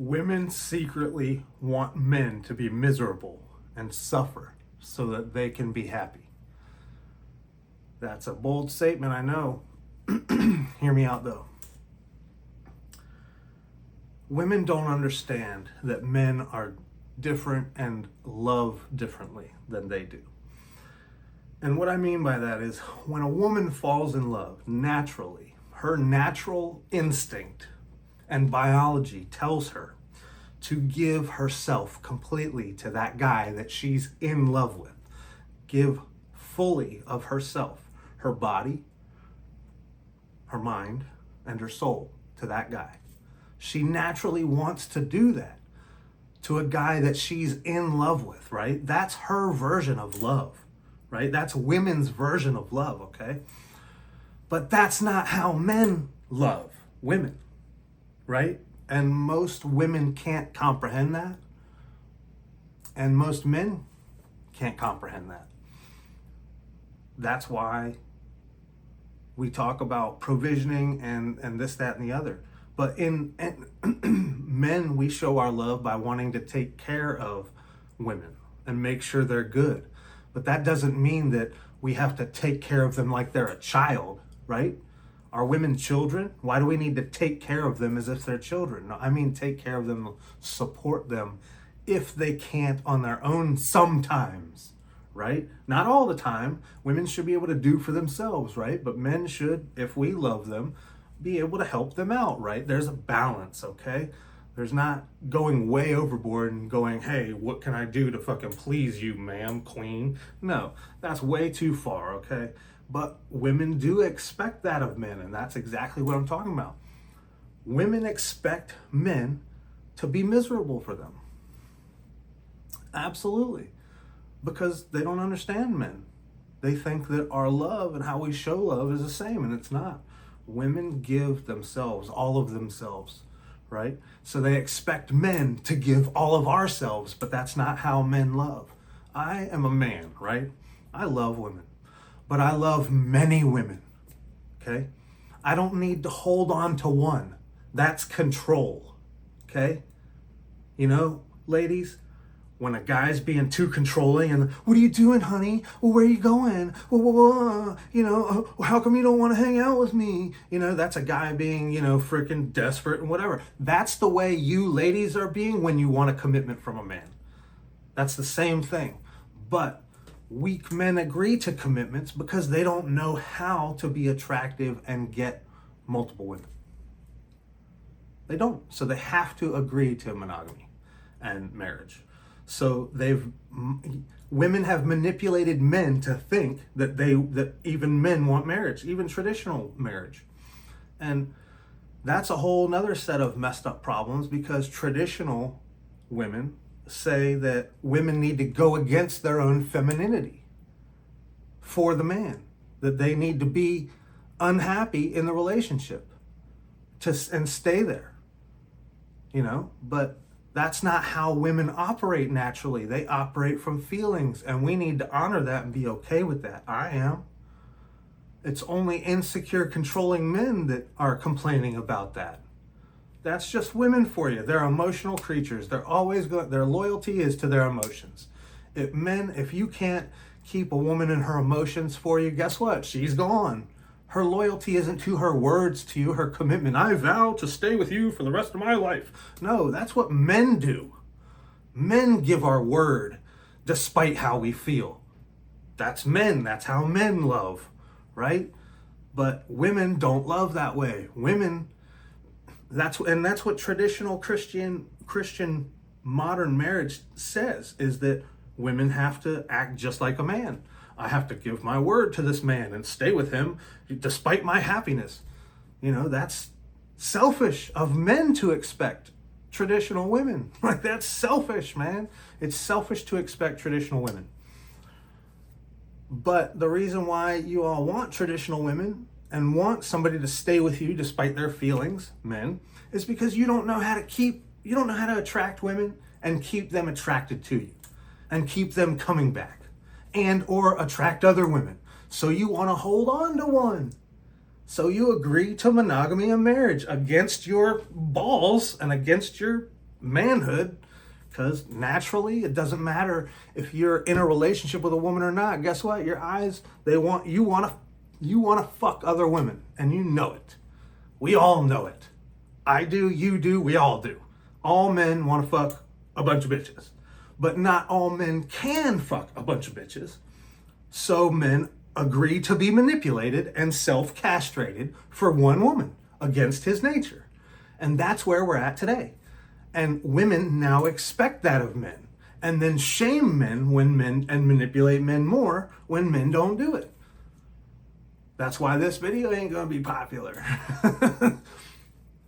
Women secretly want men to be miserable and suffer so that they can be happy. That's a bold statement, I know. Hear me out though. Women don't understand that men are different and love differently than they do. And what I mean by that is when a woman falls in love naturally, her natural instinct and biology tells her to give herself completely to that guy that she's in love with. Give fully of herself, her body, her mind, and her soul to that guy. She naturally wants to do that to a guy that she's in love with, right? That's her version of love, right? That's women's version of love, okay? But that's not how men love women, right? And most women can't comprehend that. And most men can't comprehend that. That's why we talk about provisioning and this, that, and the other. But in men, we show our love by wanting to take care of women and make sure they're good. But that doesn't mean that we have to take care of them like they're a child, right? Are women children? Why do we need to take care of them as if they're children? No, I mean take care of them, support them if they can't on their own sometimes, right? Not all the time. Women should be able to do for themselves, right? But men should, if we love them, be able to help them out, right? There's a balance, okay? There's not going way overboard and going, hey, what can I do to fucking please you, ma'am, queen? No, that's way too far, okay? But women do expect that of men, and that's exactly what I'm talking about. Women expect men to be miserable for them. Absolutely. Because they don't understand men. They think that our love and how we show love is the same, and it's not. Women give themselves, all of themselves, right? So they expect men to give all of ourselves, but that's not how men love. I am a man, right? I love women, but I love many women, okay? I don't need to hold on to one. That's control, okay? You know, ladies, when a guy's being too controlling and, what are you doing, honey? Well, where are you going? Well, you know, how come you don't want to hang out with me? You know, that's a guy being, you know, freaking desperate and whatever. That's the way you ladies are being when you want a commitment from a man. That's the same thing. But weak men agree to commitments because they don't know how to be attractive and get multiple women. They don't. So they have to agree to monogamy and marriage. So women have manipulated men to think that even men want marriage, even traditional marriage. And that's a whole nother set of messed up problems because traditional women say that women need to go against their own femininity for the man, that they need to be unhappy in the relationship and stay there, you know, but that's not how women operate naturally. They operate from feelings, and we need to honor that and be okay with that. I am. It's only insecure, controlling men that are complaining about that. That's just women for you. They're emotional creatures. They're always their loyalty is to their emotions. If you can't keep a woman in her emotions for you, guess what? She's gone. Her loyalty isn't to her words to you, her commitment. I vow to stay with you for the rest of my life. No, that's what men do. Men give our word despite how we feel. That's men. That's how men love, right? But women don't love that way. Women, that's what traditional Christian modern marriage says, is that women have to act just like a man. I have to give my word to this man and stay with him despite my happiness. You know, that's selfish of men to expect traditional women. Like, that's selfish, man. It's selfish to expect traditional women. But the reason why you all want traditional women and want somebody to stay with you despite their feelings, men, is because you don't know how to attract women and keep them attracted to you and keep them coming back and or attract other women. So you want to hold on to one. So you agree to monogamy and marriage against your balls and against your manhood, because naturally it doesn't matter if you're in a relationship with a woman or not. Guess what? Your eyes, you want to fuck other women, and you know it. We all know it. I do, you do, we all do. All men want to fuck a bunch of bitches, but not all men can fuck a bunch of bitches. So men agree to be manipulated and self-castrated for one woman against his nature. And that's where we're at today. And women now expect that of men, and then shame men and manipulate men more when men don't do it. That's why this video ain't gonna be popular.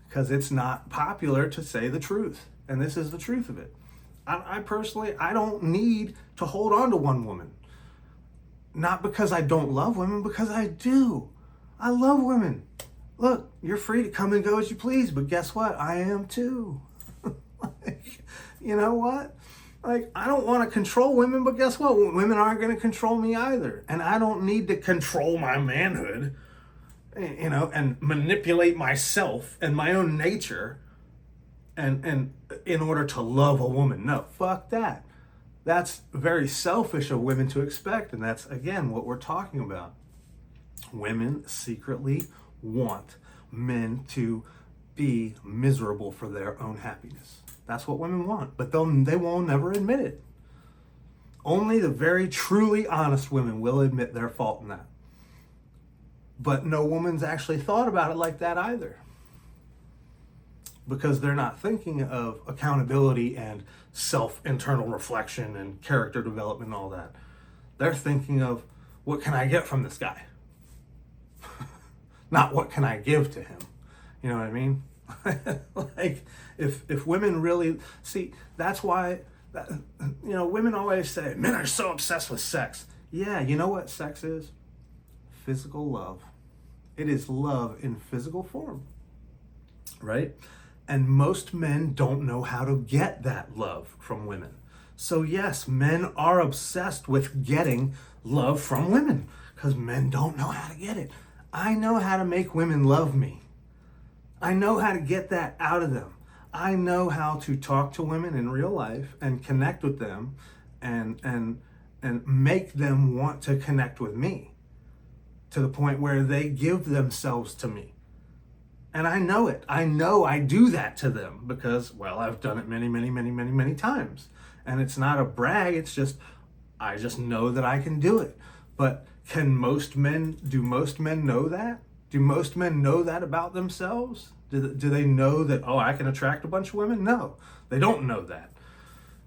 Because it's not popular to say the truth. And this is the truth of it. I personally, I don't need to hold on to one woman. Not because I don't love women, because I do. I love women. Look, you're free to come and go as you please, but guess what? I am too. You know what? Like, I don't want to control women, but guess what? Women aren't going to control me either. And I don't need to control my manhood, and manipulate myself and my own nature and in order to love a woman. No, fuck that. That's very selfish of women to expect. And that's, again, what we're talking about. Women secretly want men to be miserable for their own happiness. That's what women want, but they won't never admit it. Only the very truly honest women will admit their fault in that. But no woman's actually thought about it like that either. Because they're not thinking of accountability and self-internal reflection and character development and all that. They're thinking of, what can I get from this guy? Not what can I give to him. You know what I mean? Like, if women really see, that's why women always say men are so obsessed with sex. Yeah, you know what sex is? Physical love. It is love in physical form, right? And most men don't know how to get that love from women. So yes, men are obsessed with getting love from women because men don't know how to get it. I know how to make women love me. I know how to get that out of them. I know how to talk to women in real life and connect with them and make them want to connect with me to the point where they give themselves to me. And I know it. I know I do that to them because, well, I've done it many, many, many, many, many times. And it's not a brag. It's just, I just know that I can do it. But do most men know that? Do most men know that about themselves? Do they know that, oh, I can attract a bunch of women? No, they don't know that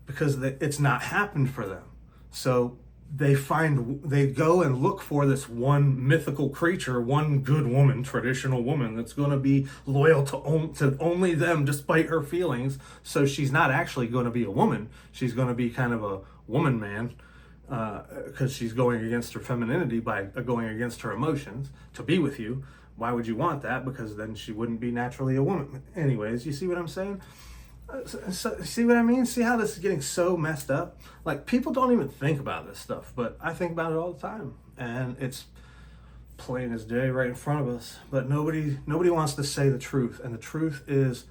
because it's not happened for them. So they go and look for this one mythical creature, one good woman, traditional woman that's going to be loyal to only them despite her feelings. So she's not actually going to be a woman. She's going to be kind of a woman man because she's going against her femininity by going against her emotions to be with you. Why would you want that? Because then she wouldn't be naturally a woman. Anyways, you see what I'm saying? So, see what I mean? See how this is getting so messed up? Like, people don't even think about this stuff, but I think about it all the time. And it's plain as day right in front of us. But nobody wants to say the truth. And the truth is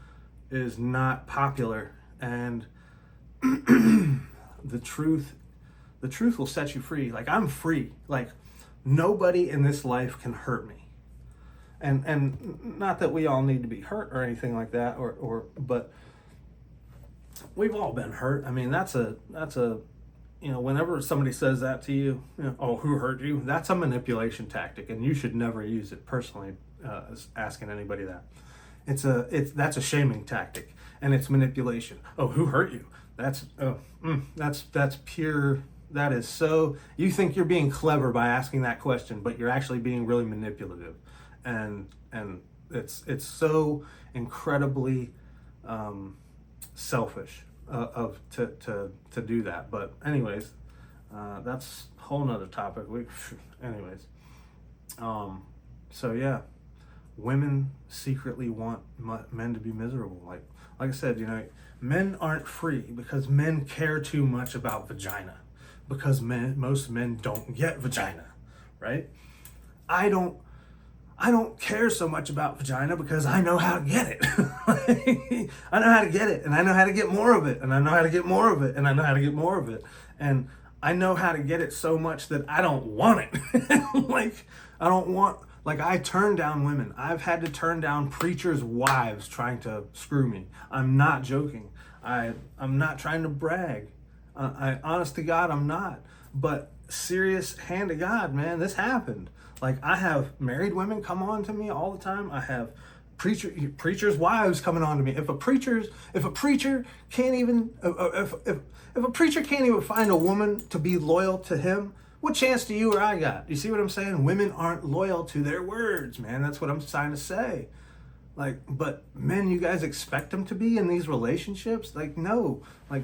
not popular. And the truth will set you free. Like, I'm free. Like, nobody in this life can hurt me. And not that we all need to be hurt or anything like that, but we've all been hurt. I mean, that's a whenever somebody says that to you, oh, who hurt you? That's a manipulation tactic, and you should never use it personally. Asking anybody that, that's a shaming tactic, and it's manipulation. Oh, who hurt you? That's pure. That is so. You think you're being clever by asking that question, but you're actually being really manipulative. And it's so incredibly selfish to do that. But anyways, that's a whole nother topic. So yeah, women secretly want men to be miserable. Like I said, men aren't free because men care too much about vagina. Because most men don't get vagina, right? I don't care so much about vagina because I know how to get it. I know how to get it, and I know how to get more of it, and I know how to get more of it, and I know how to get more of it. And I know how to get it so much that I don't want it. Like, I don't want, like, I turn down women. I've had to turn down preachers' wives trying to screw me. I'm not joking. I'm not trying to brag. Honest to God, I'm not. But serious hand to God, man, this happened. Like, I have married women come on to me all the time. I have preachers' wives coming on to me. If a preacher can't even if a preacher can't even find a woman to be loyal to him, what chance do you or I got? You see what I'm saying? Women aren't loyal to their words, man. That's what I'm trying to say. Like, but men, you guys expect them to be in these relationships? Like, no. Like,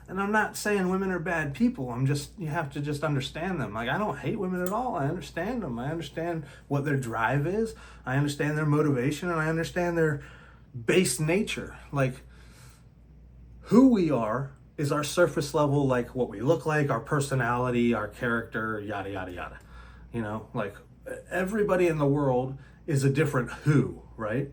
and I'm not saying women are bad people. You have to just understand them. Like, I don't hate women at all. I understand them. I understand what their drive is. I understand their motivation, and I understand their base nature. Like, who we are is our surface level, like what we look like, our personality, our character, yada, yada, yada. You know, like, everybody in the world is a different who, right?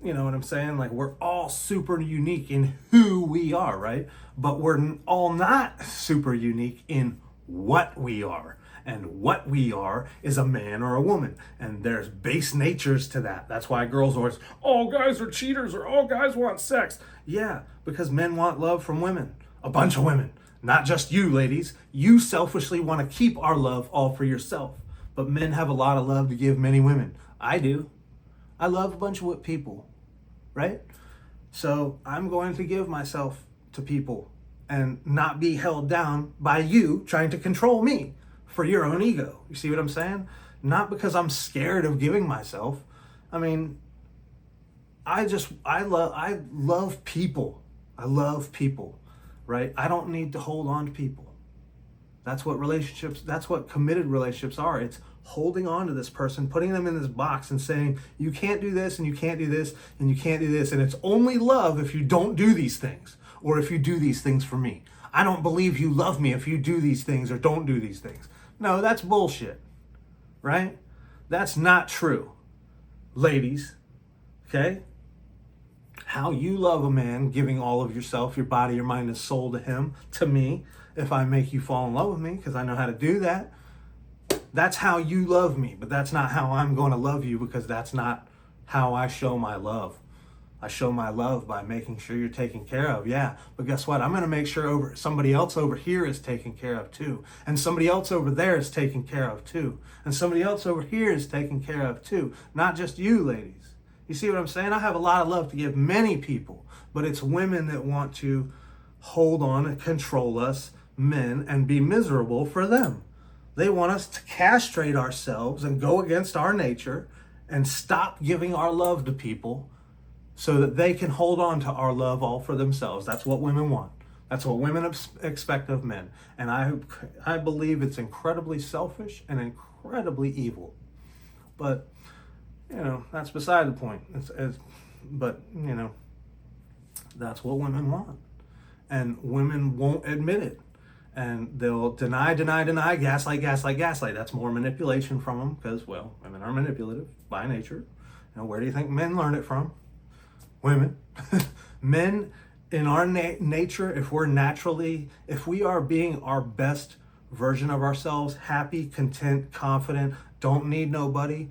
You know what I'm saying? Like, we're all super unique in who we are, right? But we're all not super unique in what we are. And what we are is a man or a woman. And there's base natures to that. That's why girls always, all guys are cheaters, or all guys want sex. Yeah, because men want love from women. A bunch of women. Not just you, ladies. You selfishly want to keep our love all for yourself. But men have a lot of love to give many women. I do. I love a bunch of people. Right? So I'm going to give myself to people and not be held down by you trying to control me for your own ego. You see what I'm saying? Not because I'm scared of giving myself. I mean, I love people. I love people, right? I don't need to hold on to people. That's what committed relationships are. It's holding on to this person, putting them in this box and saying, you can't do this, and you can't do this, and you can't do this. And it's only love if you don't do these things, or if you do these things for me. I don't believe you love me if you do these things or don't do these things. No, that's bullshit, right? That's not true. Ladies, okay? How you love a man, giving all of yourself, your body, your mind, and soul to him, to me, if I make you fall in love with me, because I know how to do that. That's how you love me, but that's not how I'm going to love you, because that's not how I show my love. I show my love by making sure you're taken care of, yeah. But guess what? I'm going to make sure somebody else over here is taken care of too. And somebody else over there is taken care of too. And somebody else over here is taken care of too. Not just you, ladies. You see what I'm saying? I have a lot of love to give many people, but it's women that want to hold on and control us, men, and be miserable for them. They want us to castrate ourselves and go against our nature and stop giving our love to people so that they can hold on to our love all for themselves. That's what women want. That's what women expect of men. And I believe it's incredibly selfish and incredibly evil. But, you know, that's beside the point. But, you know, that's what women want. And women won't admit it. And they'll deny, gaslight. That's more manipulation from them because, well, women are manipulative by nature. You know, where do you think men learn it from? Women. Men, in our nature, if we are being our best version of ourselves, happy, content, confident, don't need nobody,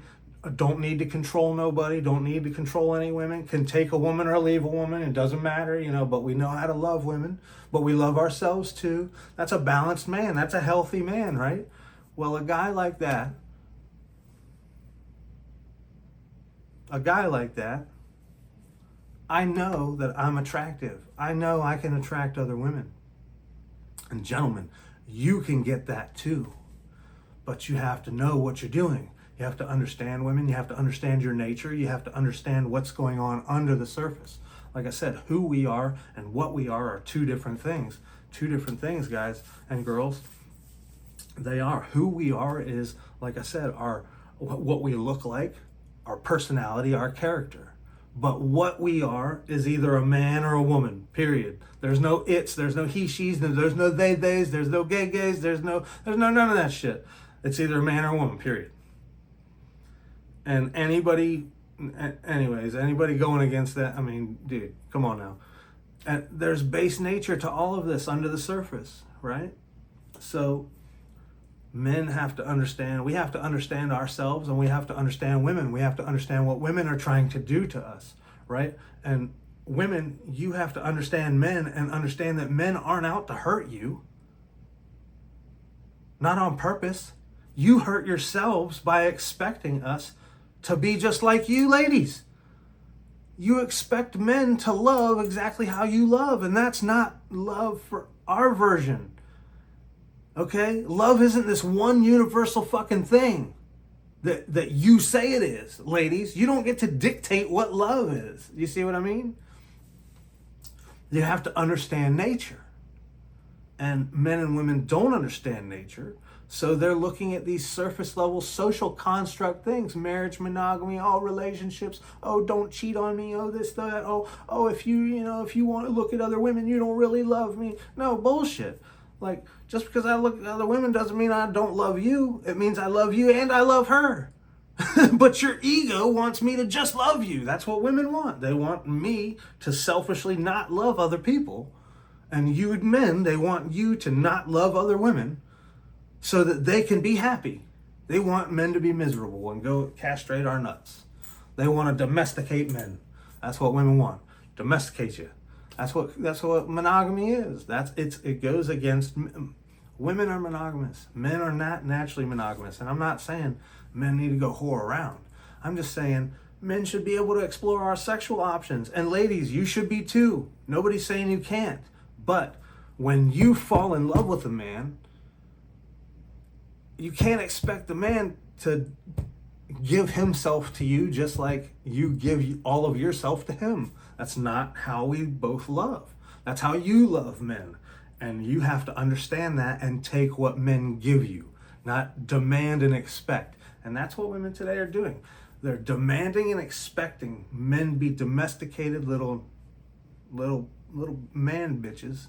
don't need to control nobody, don't need to control any women, can take a woman or leave a woman, it doesn't matter, you know, but we know how to love women, but we love ourselves too. That's a balanced man. That's a healthy man, right? Well, a guy like that, I know that I'm attractive. I know I can attract other women. And gentlemen, you can get that too. But you have to know what you're doing. You have to understand women. You have to understand your nature. You have to understand what's going on under the surface. Like I said, who we are and what we are two different things. Two different things, guys and girls. They are. Who we are is, like I said, what we look like, our personality, our character. But what we are is either a man or a woman, period. There's no it's, there's no he, she's, there's no they, theys, there's no gay gays, there's no none of that shit. It's either a man or a woman, period. And anybody going against that, I mean, dude, come on now. And there's base nature to all of this under the surface, right? So men have to understand, we have to understand ourselves, and we have to understand women. We have to understand what women are trying to do to us, right? And women, you have to understand men and understand that men aren't out to hurt you. Not on purpose. You hurt yourselves by expecting us to be just like you, ladies. You expect men to love exactly how you love, and that's not love for our version. Okay? Love isn't this one universal fucking thing that you say it is, ladies. You don't get to dictate what love is. You see what I mean? You have to understand nature. And men and women don't understand nature. So they're looking at these surface level social construct things, marriage, monogamy, all relationships. Oh, don't cheat on me. Oh, this, that. Oh, if you want to look at other women, you don't really love me. No, bullshit. Like, just because I look at other women doesn't mean I don't love you. It means I love you and I love her. But your ego wants me to just love you. That's what women want. They want me to selfishly not love other people. And you men, they want you to not love other women so that they can be happy. They want men to be miserable and go castrate our nuts. They want to domesticate men. That's what women want. Domesticate you. That's what monogamy is. It goes against, women are monogamous. Men are not naturally monogamous. And I'm not saying men need to go whore around. I'm just saying men should be able to explore our sexual options. And ladies, you should be too. Nobody's saying you can't. But when you fall in love with a man, you can't expect the man to give himself to you just like you give all of yourself to him. That's not how we both love. That's how you love men. And you have to understand that and take what men give you, not demand and expect. And that's what women today are doing. They're demanding and expecting men be domesticated little man bitches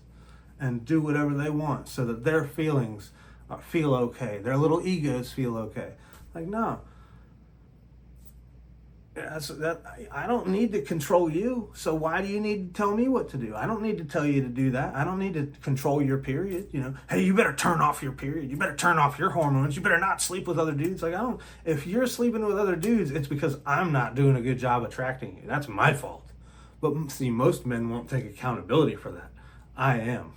and do whatever they want so that their feelings feel okay. Their little egos feel okay. Like, no. I don't need to control you, so why do you need to tell me what to do? I don't need to tell you to do that. I don't need to control your period. Hey, you better turn off your period. You better turn off your hormones. You better not sleep with other dudes. Like, if you're sleeping with other dudes, it's because I'm not doing a good job attracting you. That's my fault. But see, most men won't take accountability for that. I am,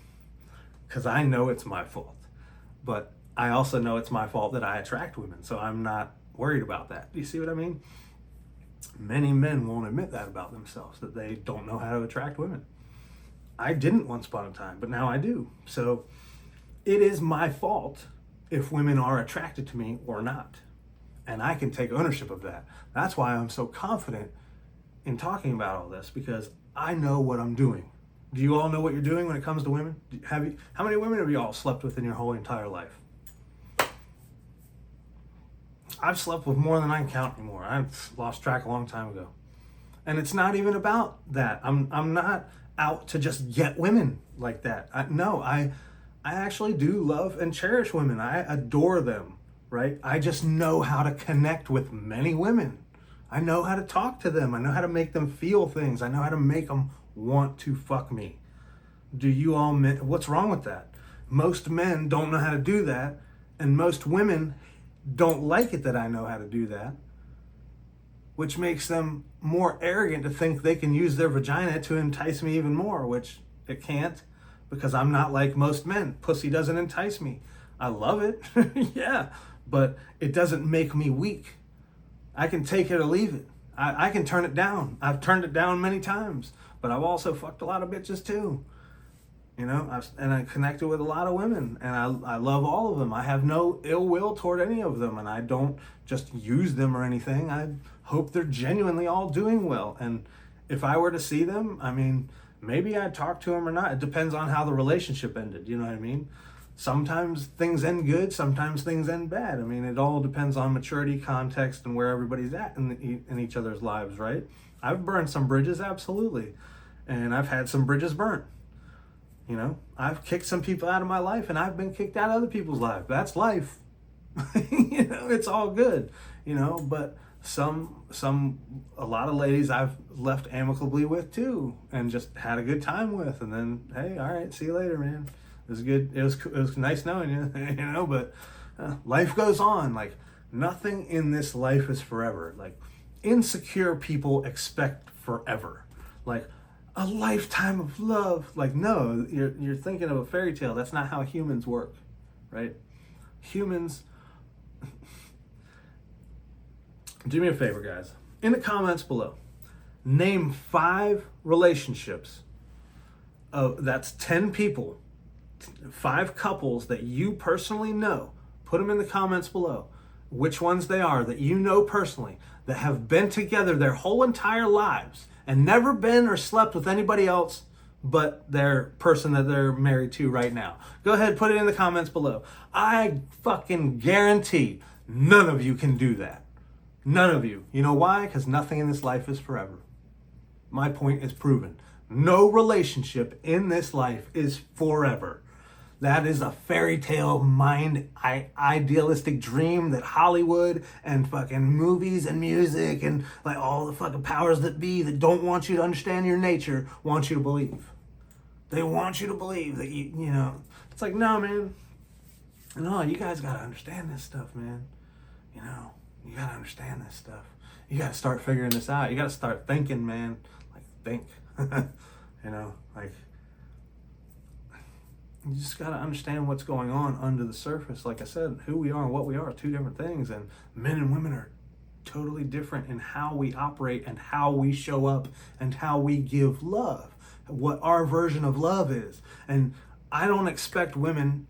because I know it's my fault. But I also know it's my fault that I attract women, so I'm not worried about that. Do you see what I mean? Many men won't admit that about themselves, that they don't know how to attract women. I didn't once upon a time, but now I do. So it is my fault if women are attracted to me or not. And I can take ownership of that. That's why I'm so confident in talking about all this, because I know what I'm doing. Do you all know what you're doing when it comes to women? How many women have you all slept with in your whole entire life? I've slept with more than I can count anymore. I've lost track a long time ago. And it's not even about that. I'm not out to just get women like that. I actually do love and cherish women. I adore them, right? I just know how to connect with many women. I know how to talk to them. I know how to make them feel things. I know how to make them want to fuck me. Do you all, what's wrong with that? Most men don't know how to do that, and most women don't like it that I know how to do that, which makes them more arrogant to think they can use their vagina to entice me even more, which it can't, because I'm not like most men. Pussy doesn't entice me. I love it, yeah, but it doesn't make me weak. I can take it or leave it. I can turn it down. I've turned it down many times, but I've also fucked a lot of bitches too. I connected with a lot of women, and I love all of them. I have no ill will toward any of them, and I don't just use them or anything. I hope they're genuinely all doing well. And if I were to see them, I mean, maybe I'd talk to them or not. It depends on how the relationship ended, you know what I mean? Sometimes things end good, sometimes things end bad. I mean, it all depends on maturity, context, and where everybody's at in each other's lives, right? I've burned some bridges, absolutely. And I've had some bridges burnt. I've kicked some people out of my life, and I've been kicked out of other people's lives. That's life. It's all good, but A lot of ladies I've left amicably with too, and just had a good time with, and then, hey, all right, see you later, man. It was good. It was nice knowing you, you know. But life goes on. Like, nothing in this life is forever. Like, insecure people expect forever, like a lifetime of love. Like, no, you're thinking of a fairy tale. That's not how humans work, right? Humans. Do me a favor, guys. In the comments below, name 5 relationships. That's 10 people, 5 couples that you personally know. Put them in the comments below. Which ones they are that you know personally, that have been together their whole entire lives and never been or slept with anybody else but their person that they're married to right now. Go ahead, put it in the comments below. I fucking guarantee none of you can do that. None of you. You know why? Because nothing in this life is forever. My point is proven. No relationship in this life is forever. That is a fairy tale idealistic dream that Hollywood and fucking movies and music and like all the fucking powers that be that don't want you to understand your nature want you to believe. They want you to believe that you know. It's like, no, man. No, you guys gotta understand this stuff, man. You know. You gotta understand this stuff. You gotta start figuring this out. You gotta start thinking, man. Like, think. You know, like, you just gotta understand what's going on under the surface. Like I said, who we are and what we are 2 different things. And men and women are totally different in how we operate and how we show up and how we give love. What our version of love is. And I don't expect women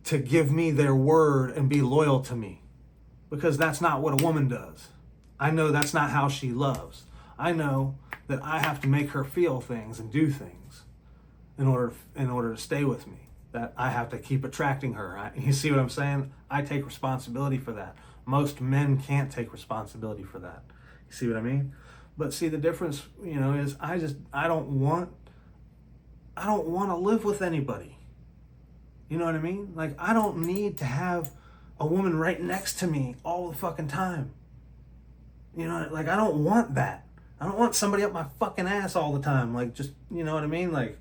to give me their word and be loyal to me, because that's not what a woman does. I know that's not how she loves. I know that I have to make her feel things and do things in order to stay with me. That I have to keep attracting her. You see what I'm saying? I take responsibility for that. Most men can't take responsibility for that. You see what I mean? But see, the difference, you know, is I don't want to live with anybody. You know what I mean? Like, I don't need to have a woman right next to me all the fucking time. You know, like, I don't want that. I don't want somebody up my fucking ass all the time. Like, just, you know what I mean? Like,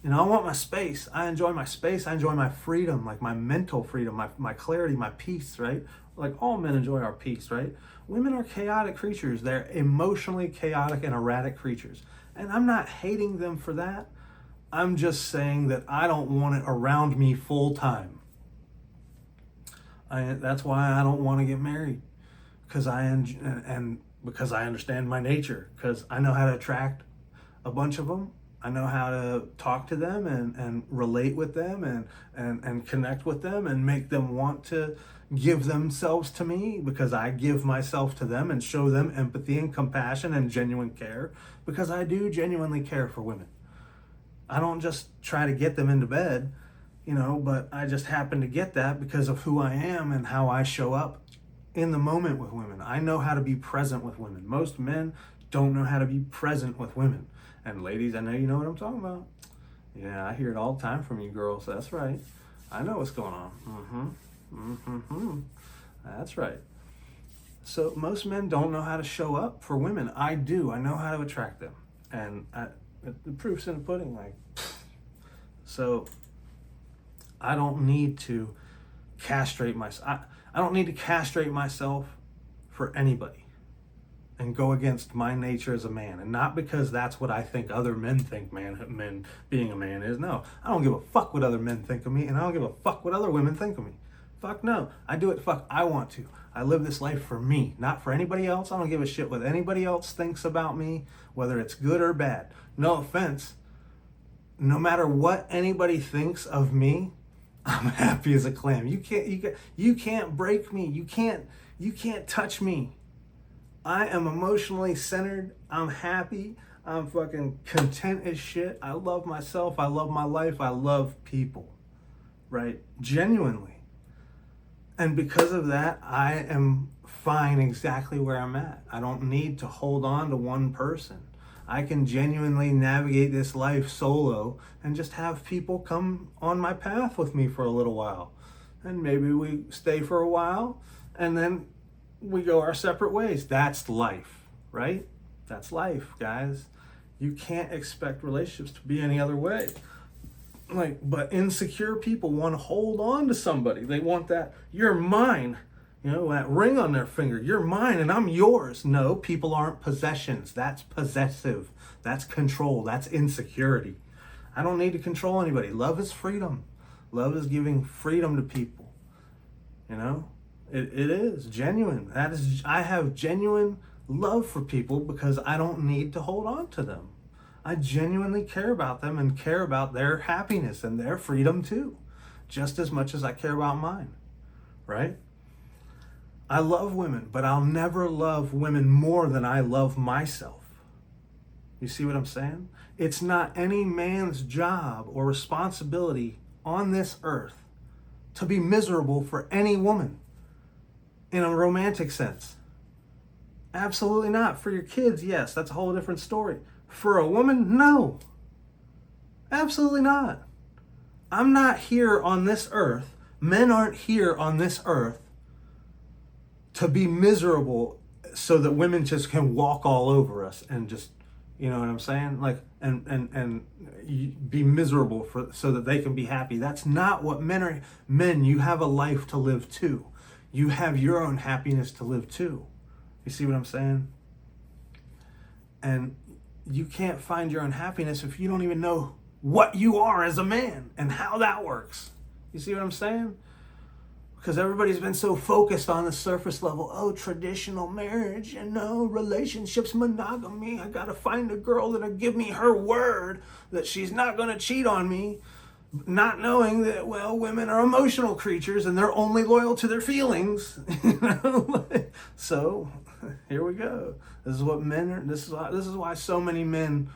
you know, I want my space. I enjoy my space. I enjoy my freedom, like my mental freedom, my clarity, my peace, right? Like, all men enjoy our peace, right? Women are chaotic creatures. They're emotionally chaotic and erratic creatures. And I'm not hating them for that. I'm just saying that I don't want it around me full time. That's why I don't want to get married, because because I understand my nature, because I know how to attract a bunch of them. I know how to talk to them and relate with them and connect with them and make them want to give themselves to me, because I give myself to them and show them empathy and compassion and genuine care, because I do genuinely care for women. I don't just try to get them into bed, you know, but I just happen to get that because of who I am and how I show up in the moment with women. I know how to be present with women. Most men don't know how to be present with women. And ladies, I know you know what I'm talking about. Yeah, I hear it all the time from you girls. That's right. I know what's going on. That's right. So most men don't know how to show up for women. I do. I know how to attract them. And the proof's in the pudding. Like, so I don't need to castrate myself. I don't need to castrate myself for anybody and go against my nature as a man. And not because that's what I think other men think men being a man is. No, I don't give a fuck what other men think of me, and I don't give a fuck what other women think of me. Fuck no. I do it fuck I want to. I live this life for me, not for anybody else. I don't give a shit what anybody else thinks about me, whether it's good or bad. No offense. No matter what anybody thinks of me, I'm happy as a clam. You can't break me. You can't touch me. I am emotionally centered. I'm happy. I'm fucking content as shit. I love myself. I love my life. I love people. Right? Genuinely. And because of that, I am fine exactly where I'm at. I don't need to hold on to one person. I can genuinely navigate this life solo and just have people come on my path with me for a little while. And maybe we stay for a while, and then we go our separate ways. That's life, right? That's life, guys. You can't expect relationships to be any other way. But insecure people want to hold on to somebody. They want that, you're mine, that ring on their finger. You're mine and I'm yours. No, people aren't possessions. That's possessive. That's control. That's insecurity. I don't need to control anybody. Love is freedom. Love is giving freedom to people. It is genuine. I have genuine love for people because I don't need to hold on to them. I genuinely care about them and care about their happiness and their freedom too, just as much as I care about mine, right? I love women, but I'll never love women more than I love myself. You see what I'm saying? It's not any man's job or responsibility on this earth to be miserable for any woman in a romantic sense. Absolutely not. For your kids, yes, that's a whole different story. For a woman, no. Absolutely not. I'm not here on this earth. Men aren't here on this earth to be miserable so that women just can walk all over us and just, you know what I'm saying? And be miserable so that they can be happy. That's not what men are. Men, you have a life to live too. You have your own happiness to live too. You see what I'm saying? And you can't find your own happiness if you don't even know what you are as a man and how that works. You see what I'm saying? Because everybody's been so focused on the surface level. Oh, traditional marriage, relationships, monogamy. I got to find a girl that'll give me her word that she's not going to cheat on me. Not knowing that, women are emotional creatures and they're only loyal to their feelings. So here we go. This is what men are. This is why so many men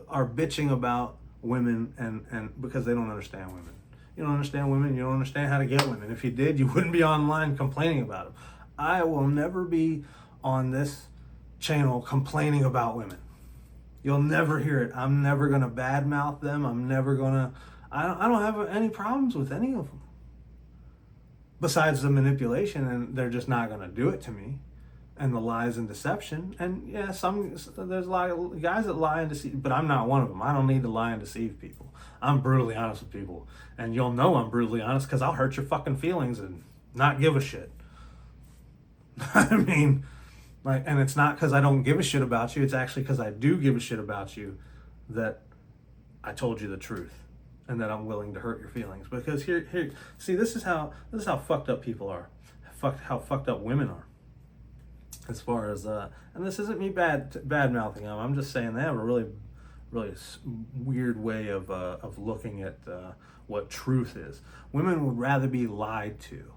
are bitching about women and because they don't understand women. You don't understand women. You don't understand how to get women. If you did, you wouldn't be online complaining about them. I will never be on this channel complaining about women. You'll never hear it. I'm never gonna badmouth them. I'm never gonna. I don't have any problems with any of them. Besides the manipulation, and they're just not gonna do it to me. And the lies and deception. And yeah, there's a lot of guys that lie and deceive, but I'm not one of them. I don't need to lie and deceive people. I'm brutally honest with people. And you'll know I'm brutally honest because I'll hurt your fucking feelings and not give a shit. I mean, and it's not because I don't give a shit about you. It's actually because I do give a shit about you that I told you the truth and that I'm willing to hurt your feelings. Because here, see, this is how fucked up people are. How fucked up women are. As far as and this isn't me bad mouthing them. I'm just saying they have a really weird way of looking at what truth is. Women would rather be lied to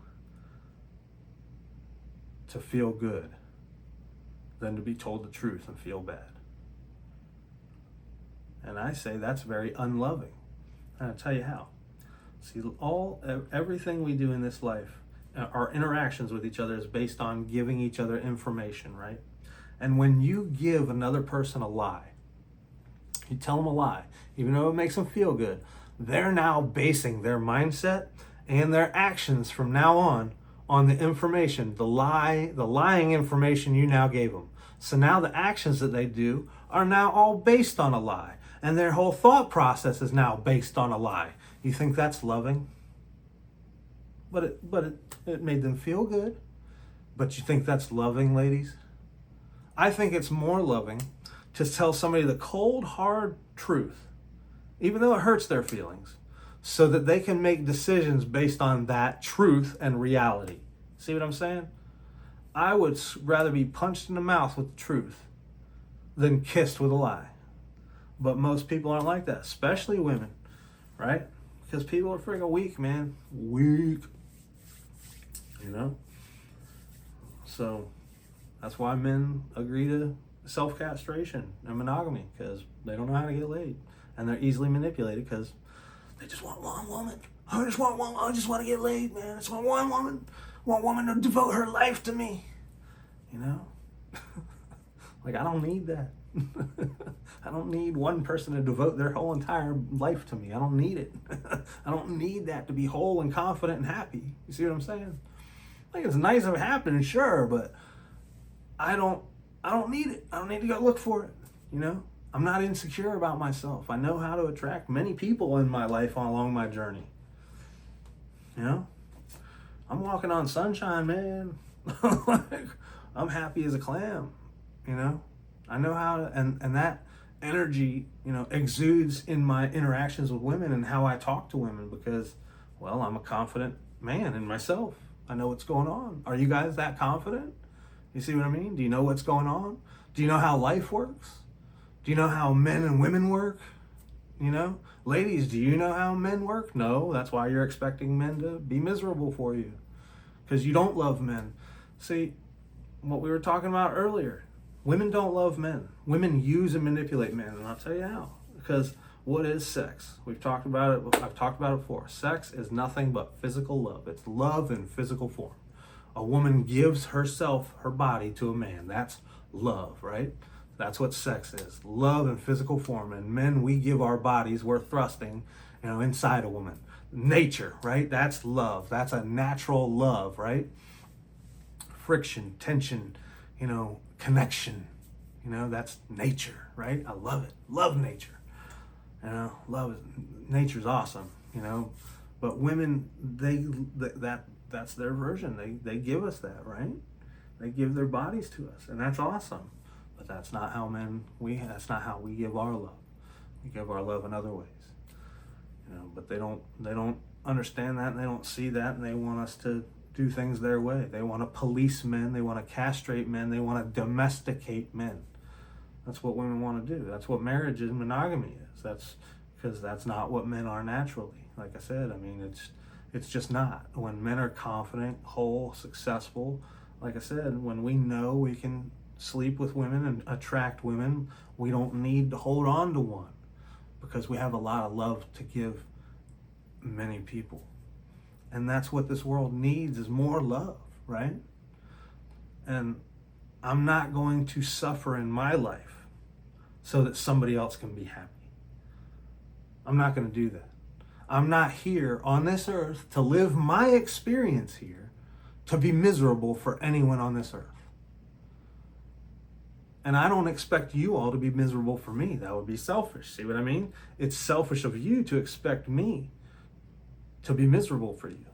feel good than to be told the truth and feel bad. And I say that's very unloving. And I'll tell you how. See, everything we do in this life, our interactions with each other is based on giving each other information, right? And when you give another person a lie, you tell them a lie, even though it makes them feel good, they're now basing their mindset and their actions from now on the information, the lying information you now gave them. So now the actions that they do are now all based on a lie. And their whole thought process is now based on a lie. You think that's loving? But it made them feel good. But you think that's loving, ladies? I think it's more loving to tell somebody the cold, hard truth, even though it hurts their feelings, so that they can make decisions based on that truth and reality. See what I'm saying? I would rather be punched in the mouth with the truth than kissed with a lie. But most people aren't like that, especially women, right? Because people are freaking weak, man. Weak. So that's why men agree to self-castration and monogamy, because they don't know how to get laid. And they're easily manipulated because they just want one woman. I just want to get laid, man. I just want one woman. Want woman to devote her life to me. I don't need that. I don't need one person to devote their whole entire life to me. I don't need it. I don't need that to be whole and confident and happy. You see what I'm saying? It's nice if it happened, sure, but I don't I don't need it. I don't need to go look for it. You know, I'm not insecure about myself. I know how to attract many people in my life along my journey. You know, I'm walking on sunshine, man. Like, I'm happy as a clam. You know, I know how to, and that energy, you know, exudes in my interactions with women and how I talk to women because, well, I'm a confident man in myself. I know what's going on. Are you guys that confident? You see what I mean? Do you know what's going on? Do you know how life works? Do you know how men and women work? You know, ladies, do you know how men work? No, that's why you're expecting men to be miserable for you because you don't love men. See, what we were talking about earlier, women don't love men. Women use and manipulate men, and I'll tell you how. Because what is sex? We've talked about it. I've talked about it before. Sex is nothing but physical love. It's love in physical form. A woman gives herself, her body to a man. That's love, right? That's what sex is. Love in physical form. And men, we give our bodies, we're thrusting, you know, inside a woman. Nature, right? That's love. That's a natural love, right? Friction, tension, you know, connection. You know, that's nature, right? I love it. Love nature. You know, nature's awesome, you know. But women, that's their version. They give us that, right? They give their bodies to us, and that's awesome. But that's not how that's not how we give our love. We give our love in other ways. You know, but they don't understand that, and they don't see that, and they want us to do things their way. They want to police men, they want to castrate men, they want to domesticate men. That's what women want to do. That's what marriage and monogamy is. That's because that's not what men are naturally. Like I said, I mean, it's just not. When men are confident, whole, successful, like I said, when we know we can sleep with women and attract women, we don't need to hold on to one because we have a lot of love to give many people. And that's what this world needs is more love, right? And I'm not going to suffer in my life so that somebody else can be happy. I'm not going to do that. I'm not here on this earth to live my experience here to be miserable for anyone on this earth. And I don't expect you all to be miserable for me. That would be selfish. See what I mean? It's selfish of you to expect me to be miserable for you.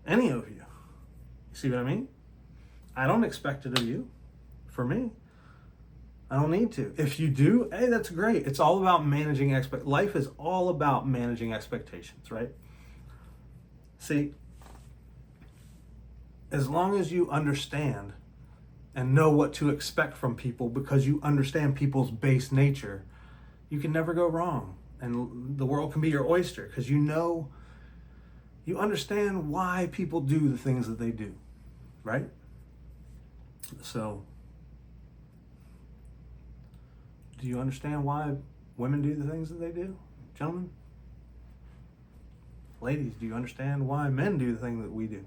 Any of you. You see what I mean? I don't expect it of you. For me. I don't need to. If you do, hey, that's great. It's all about managing life is all about managing expectations, right? See, as long as you understand and know what to expect from people because you understand people's base nature, you can never go wrong. And the world can be your oyster because you understand why people do the things that they do, right? So, do you understand why women do the things that they do, gentlemen? Ladies, do you understand why men do the thing that we do?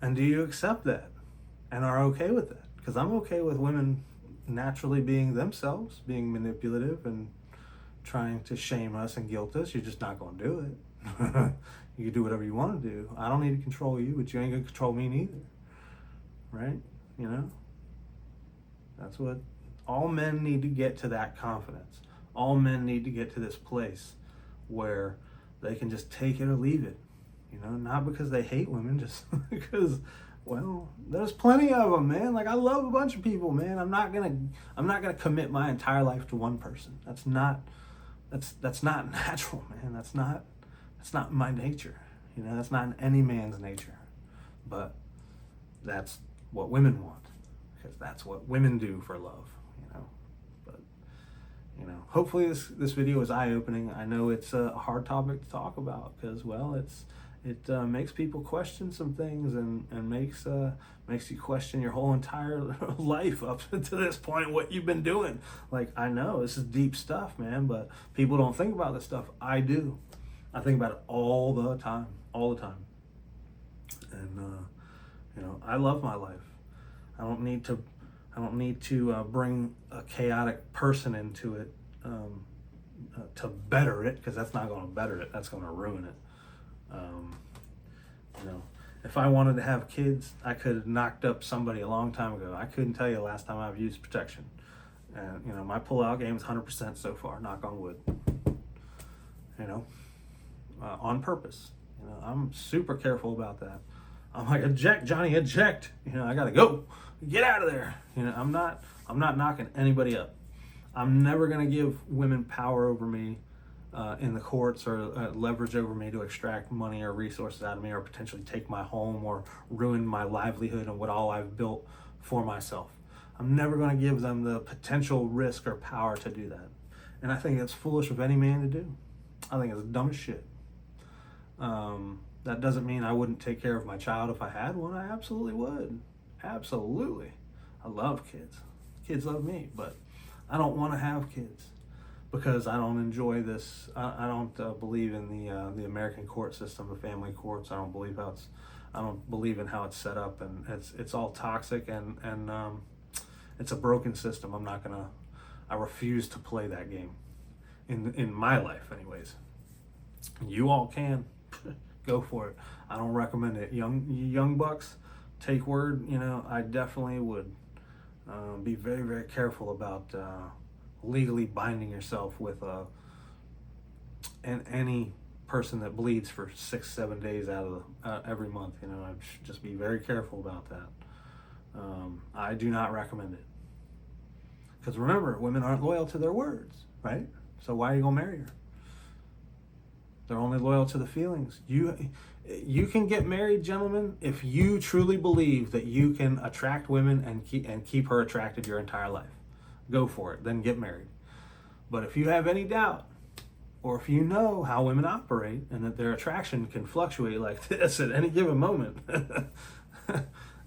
And do you accept that and are okay with that? Because I'm okay with women naturally being themselves, being manipulative and trying to shame us and guilt us. You're just not going to do it. You can do whatever you want to do. I don't need to control you, but you ain't going to control me neither. Right? You know? That's what all men need to get to, that confidence. All men need to get to this place where they can just take it or leave it. You know, not because they hate women, just because, well, there's plenty of them, man. Like, I love a bunch of people, man. I'm not gonna commit my entire life to one person. That's not natural, man. That's not my nature. You know, that's not in any man's nature. But that's what women want, because that's what women do for love, you know. But, you know, hopefully this video is eye-opening. I know it's a hard topic to talk about because, well, it makes people question some things and makes you question your whole entire life up to this point, what you've been doing. Like, I know this is deep stuff, man, but people don't think about this stuff. I do. I think about it all the time. And you know, I love my life. I don't need to bring a chaotic person into it to better it, because that's not going to better it. That's going to ruin it. You know, If I wanted to have kids, I could have knocked up somebody a long time ago. I couldn't tell you the last time I've used protection. And, you know, my pull-out game is 100% so far, knock on wood. You know, on purpose. You know, I'm super careful about that. I'm like, eject, Johnny, eject. You know, I gotta go. Get out of there. You know, I'm not knocking anybody up. I'm never gonna give women power over me in the courts, or leverage over me to extract money or resources out of me, or potentially take my home or ruin my livelihood and what all I've built for myself. I'm never going to give them the potential risk or power to do that. And I think it's foolish of any man to do. I think it's dumb as shit. That doesn't mean I wouldn't take care of my child if I had one. I absolutely would. Absolutely. I love kids. Kids love me, but I don't want to have kids because I don't enjoy this. I don't believe in the American court system, the family courts. I don't believe in how it's set up, and it's all toxic, and it's a broken system. I refuse to play that game in my life anyways. You all can go for it. I don't recommend it. Young bucks, take word. You know, I definitely would be very, very careful about legally binding yourself with any person that bleeds for 6-7 days out of every month. You know, I should just be very careful about that. I do not recommend it, because remember, women aren't loyal to their words, right? So why are you gonna marry her? They're only loyal to the feelings. You can get married, gentlemen, if you truly believe that you can attract women and keep her attracted your entire life. Go for it, then get married. But if you have any doubt, or if you know how women operate and that their attraction can fluctuate like this at any given moment,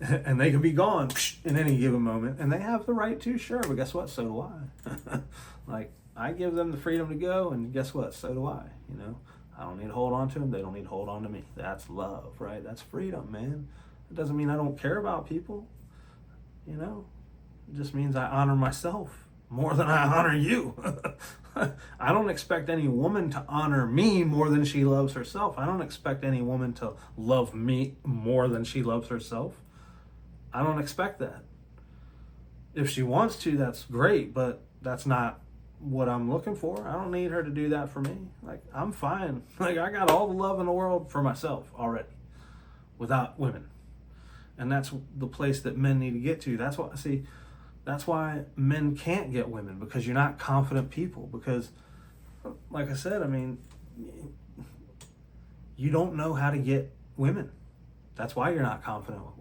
and they can be gone in any given moment, and they have the right to, sure, but guess what? So do I. Like, I give them the freedom to go, and guess what? So do I. You know, I don't need to hold on to them. They don't need to hold on to me. That's love, right? That's freedom, man. It doesn't mean I don't care about people. You know, it just means I honor myself more than I honor you. I don't expect any woman to honor me more than she loves herself. I don't expect any woman to love me more than she loves herself. I don't expect that. If she wants to, that's great, but that's not what I'm looking for. I don't need her to do that for me. Like, I'm fine. Like, I got all the love in the world for myself already without women. And that's the place that men need to get to. That's why men can't get women, because you're not confident people. Because, like I said, I mean, you don't know how to get women. That's why you're not confident with women.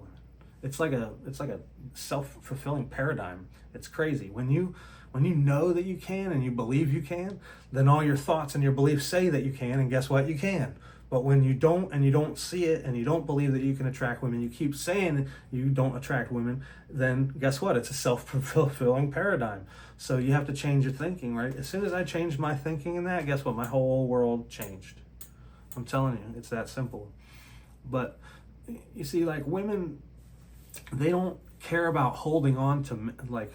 It's like a self-fulfilling paradigm. It's crazy. When you know that you can and you believe you can, then all your thoughts and your beliefs say that you can, and guess what? You can. But when you don't, and you don't see it, and you don't believe that you can attract women, you keep saying you don't attract women, then guess what? It's a self-fulfilling paradigm. So you have to change your thinking, right? As soon as I changed my thinking in that, guess what? My whole world changed. I'm telling you, it's that simple. But you see, like, women, they don't care about holding on to, like,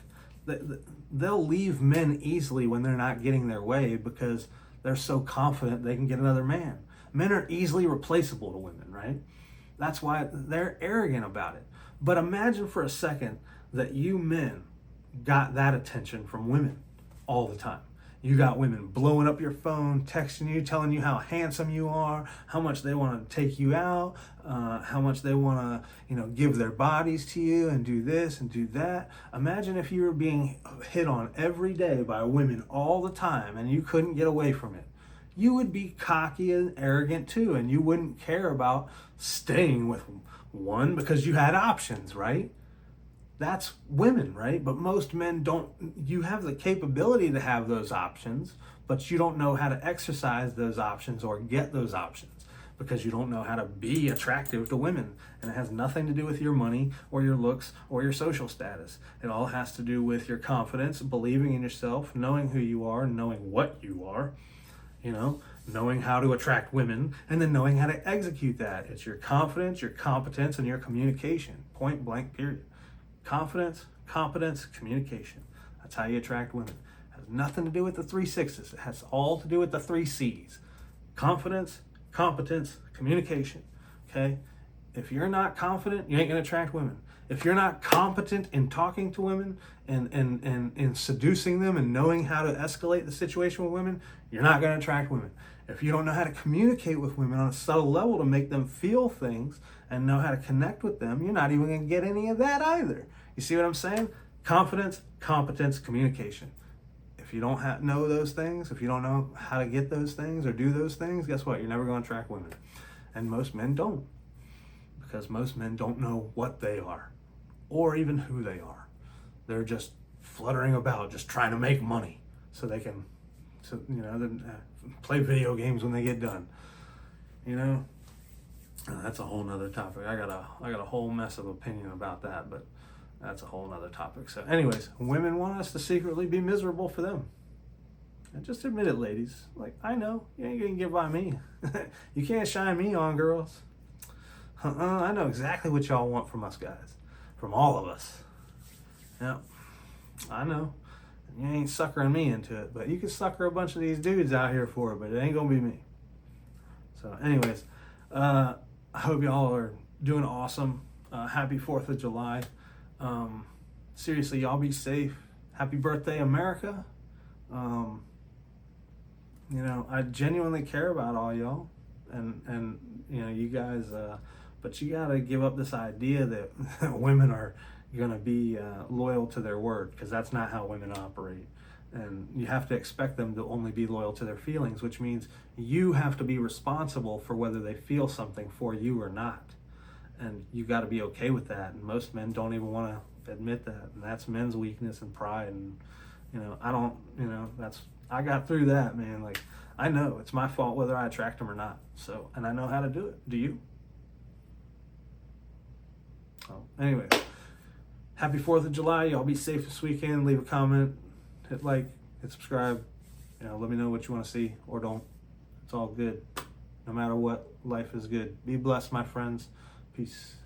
they'll leave men easily when they're not getting their way, because they're so confident they can get another man. Men are easily replaceable to women, right? That's why they're arrogant about it. But imagine for a second that you men got that attention from women all the time. You got women blowing up your phone, texting you, telling you how handsome you are, how much they want to take you out, how much they want to, give their bodies to you and do this and do that. Imagine if you were being hit on every day by women all the time and you couldn't get away from it. You would be cocky and arrogant too, and you wouldn't care about staying with one because you had options, right? That's women, right? But most men don't. You have the capability to have those options, but you don't know how to exercise those options or get those options because you don't know how to be attractive to women. And it has nothing to do with your money or your looks or your social status. It all has to do with your confidence, believing in yourself, knowing who you are, knowing what you are, knowing how to attract women, and then knowing how to execute that. It's your confidence, your competence, and your communication. Point blank, period. Confidence, competence, communication. That's how you attract women. It has nothing to do with the 3 6s. It has all to do with the 3 C's. Confidence, competence, communication. Okay? If you're not confident, you ain't going to attract women. If you're not competent in talking to women and seducing them and knowing how to escalate the situation with women, you're not going to attract women. If you don't know how to communicate with women on a subtle level to make them feel things and know how to connect with them, you're not even going to get any of that either. You see what I'm saying? Confidence, competence, communication. If you don't know those things, if you don't know how to get those things or do those things, guess what? You're never going to attract women. And most men don't. Because most men don't know what they are or even who they are. They're just fluttering about, just trying to make money so they can, play video games when they get done. That's a whole nother topic. I got a whole mess of opinion about that, but that's a whole nother topic. So anyways, women want us to secretly be miserable for them. And just admit it, ladies. Like, I know, you ain't gonna get by me. You can't shine me on, girls. I know exactly what y'all want from us guys. From all of us. Yep. I know. You ain't suckering me into it, but you can sucker a bunch of these dudes out here for it, but it ain't gonna be me. So anyways, I hope y'all are doing awesome. Happy 4th of July. Seriously, y'all be safe. Happy birthday, America. I genuinely care about all y'all and you guys, but you gotta give up this idea that women are gonna be loyal to their word, because that's not how women operate. And you have to expect them to only be loyal to their feelings, which means you have to be responsible for whether they feel something for you or not. And you got to be okay with that. And most men don't even want to admit that. And that's men's weakness and pride. And, I got through that, man. Like, I know it's my fault whether I attract them or not. So, and I know how to do it. Do you? So, anyway, happy 4th of July. Y'all be safe this weekend. Leave a comment, hit like, hit subscribe. Let me know what you want to see or don't. It's all good. No matter what, life is good. Be blessed, my friends. Peace.